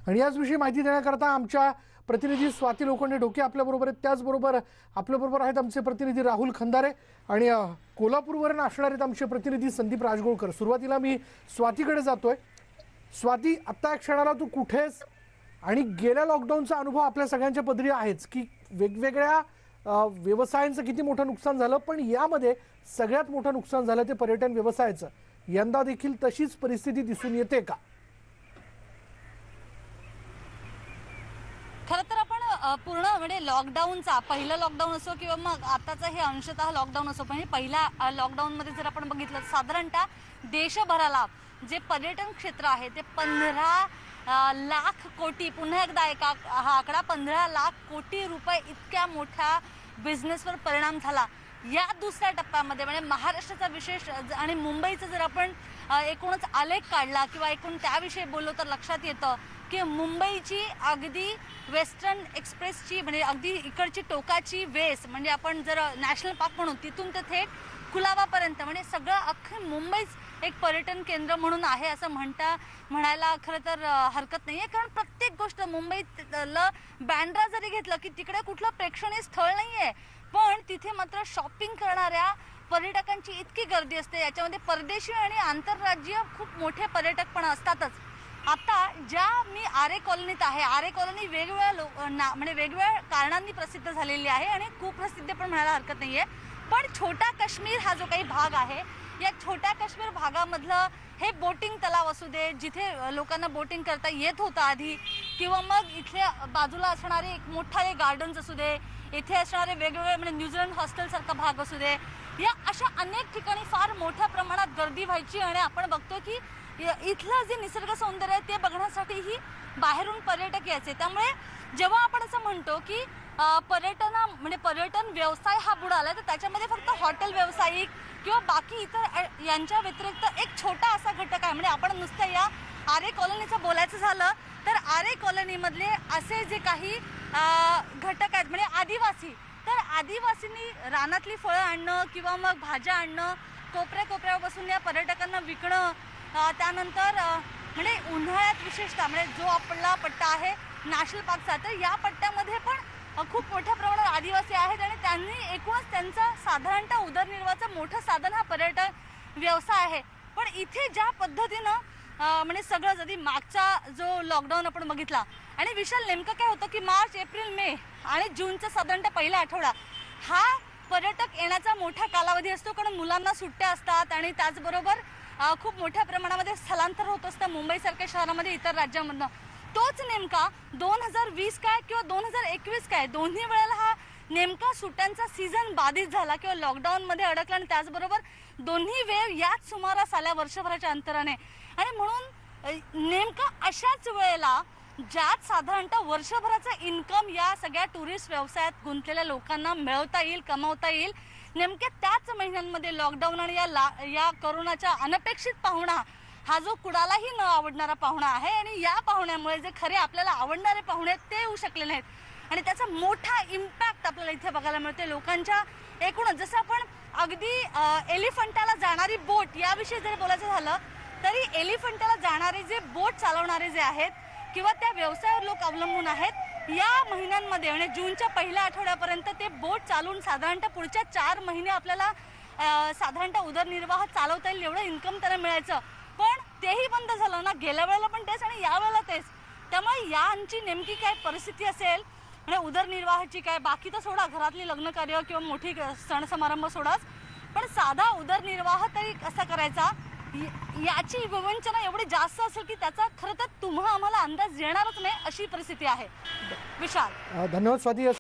आणि याचविषयी माहिती देण्याकरता आमच्या प्रतिनिधी स्वाती लोखंडे डोके आपल्याबरोबर आहेत। त्याचबरोबर आपल्याबरोबर आहेत आमचे प्रतिनिधी राहुल खंदारे आणि कोल्हापूरवरून असणार आहेत आमचे प्रतिनिधी संदीप राजगोळकर। सुरुवातीला मी स्वातीकडे जातोय। स्वाती, आता या क्षणाला तू कुठेस आणि गेल्या लॉकडाऊनचा अनुभव आपल्या सगळ्यांच्या पदरी आहेच की वेगवेगळ्या व्यवसायांचं किती मोठं नुकसान झालं, पण यामध्ये सगळ्यात मोठं नुकसान झालं ते पर्यटन व्यवसायाचं। यंदा देखील तशीच परिस्थिती दिसून येते का? खरं तर आपण पूर्ण म्हणजे लॉकडाऊनचा पहिलं लॉकडाऊन असो किंवा मग आताचा हे अंशतः लॉकडाऊन असो, म्हणजे पहिल्या लॉकडाऊनमध्ये जर आपण बघितलं साधारणतः देशभराला जे पर्यटन क्षेत्र आहे ते 15 लाख कोटी, पुन्हा एकदा हा आकडा 15 लाख कोटी रुपये इतक्या मोठ्या बिझनेसवर परिणाम झाला। या दुसऱ्या टप्प्यामध्ये म्हणजे महाराष्ट्राचा विशेष आणि मुंबईचा जर आपण एकूणच आलेख काढला किंवा एकूण त्याविषयी बोललो तर लक्षात येतं की मुंबईची अगदी वेस्टर्न एक्सप्रेसची म्हणजे अगदी इकडची टोकाची वेस म्हणजे आपण जर नॅशनल पार्क म्हणू तिथून ते थेट कुलाबापर्यंत म्हणजे सगळं अख्खं मुंबईच एक पर्यटन केंद्र म्हणून आहे असं म्हणायला खरं तर हरकत नाही आहे। कारण प्रत्येक गोष्ट मुंबईतलं बँड्रा जरी घेतलं की तिकडे कुठलं प्रेक्षणीय स्थळ नाही आहे, पण तिथे मात्र शॉपिंग करणाऱ्या पर्यटकांची इतकी गर्दी असते। याच्यामध्ये परदेशी आणि आंतरराज्यीय खूप मोठे पर्यटक पण असतातच। आता ज्या मी आरे कॉलनीत आहे, आरे कॉलनी वेगवेगळ्या म्हणजे वेगवेगळ्या कारणांनी प्रसिद्ध झालेली आहे आणि खूप प्रसिद्ध पण म्हणायला हरकत नाहीये। पण छोटा काश्मीर हा जो काही भाग आहे, या छोट्या काश्मीर भागामधलं हे बोटिंग तलाव असू दे जिथे लोकांना बोटिंग करता येत होतं आधी, किंवा मग इथल्या बाजूला असणारे एक मोठाले गार्डन्स असू दे, इथे असणारे वेगवेगळे म्हणजे न्यूझीलंड हॉस्टेल सारखा भाग असू दे, या अशा अनेक ठिकाणी फार मोठ्या प्रमाणात गर्दी व्हायची आणि आपण बघतो की इथलं जे निसर्ग सौंदर्य आहे ते बघण्यासाठीही बाहेरून पर्यटक यायचे। त्यामुळे जेव्हा आपण असं म्हणतो की पर्यटन व्यवसाय हा बुडाला, तर त्याच्यामध्ये फक्त हॉटेल व्यावसायिक किंवा बाकी इतर यांच्या व्यतिरिक्त एक छोटा असा घटक आहे। म्हणजे आपण नुसतं या आरे कॉलनीचं बोलायचं झालं तर आरे कॉलनीमधले असे जे काही घटक आहेत म्हणजे आदिवासी, तर आदिवासींनी रानातली फळं आणणं किंवा मग भाज्या आणणं, कोपऱ्यावर बसून या पर्यटकांना विकणं, त्यानंतर म्हणजे उन्हाळ्यात विशेषतः म्हणजे जो आपला पट्टा आहे नॅशनल पार्कचा, तर या पट्ट्यामध्ये पण खूप मोठ्या प्रमाणात आदिवासी आहेत आणि त्यांनी एकूणच त्यांचा साधारणतः उदरनिर्वाहाचं मोठं साधन हा पर्यटन व्यवसाय आहे। पण इथे ज्या पद्धतीनं म्हणजे सगळं जरी मागचा जो लॉकडाऊन आपण बघितला आणि विशाल नेमकं काय होतं की मार्च, एप्रिल, मे आणि जूनचा साधारणतः पहिला आठवडा हा पर्यटक येण्याचा मोठा कालावधी असतो, कारण मुलांना सुट्ट्या असतात आणि त्याचबरोबर खूप मोठ्या प्रमाणामध्ये स्थलांतर होत असतं मुंबईसारख्या शहरामध्ये इतर राज्यांमधनं। तोच नेमका 2020 काय किंवा 2021 काय दोन्ही वेळेला हा नेमका सुट्ट्यांचा सीझन बाधित झाला किंवा लॉकडाऊनमध्ये अडकला आणि त्याचबरोबर दोन्ही वेळ याच सुमारास आल्या वर्षभराच्या अंतराने। आणि म्हणून नेमका अशाच वेळेला ज्यात साधारणतः वर्षभराचा इन्कम या सगळ्या टुरिस्ट व्यवसायात गुंतलेल्या लोकांना मिळवता येईल, कमावता येईल, नेमक्या त्याच महिन्यांमध्ये लॉकडाऊन आणि या कोरोनाच्या अनपेक्षित पाहुणा हा जो कुणालाही न आवडणारा पाहुणा आहे आणि या पाहुण्यामुळे जे खरे आपल्याला आवडणारे पाहुणे ते येऊ शकले नाहीत आणि त्याचा मोठा इम्पॅक्ट आपल्याला इथे बघायला मिळते लोकांच्या एकूणच। जसं आपण अगदी एलिफंटाला जाणारी बोट याविषयी जर बोलायचं झालं तरी एलिफंटाला जाणारे जे बोट चालवणारे जे आहेत किंवा त्या व्यवसायावर लोक अवलंबून आहेत, या महिन्यांमध्ये म्हणजे जूनच्या पहिल्या आठवड्यापर्यंत ते बोट चालून साधारणतः पुढच्या 4 महिने आपल्याला साधारणतः उदरनिर्वाह चालवता येईल एवढं इन्कम त्यांना मिळायचं, पण तेही बंद झालं ना। गेल्या वेळेला पण तेच आणि या वेळेला तेच। त्यामुळे यांची नेमकी काय परिस्थिती असेल म्हणजे उदरनिर्वाहाची काय, बाकी तर सोडा, घरातली लग्न कार्य किंवा मोठी सण समारंभ सोडाच, पण साधा उदरनिर्वाह तरी कसा करायचा याची विवंचना एवढी जास्त असेल की त्याचा खरं तर तुम्हा आम्हाला अंदाज येणारच नाही अशी परिस्थिती आहे। विशाल, धन्यवाद स्वाती।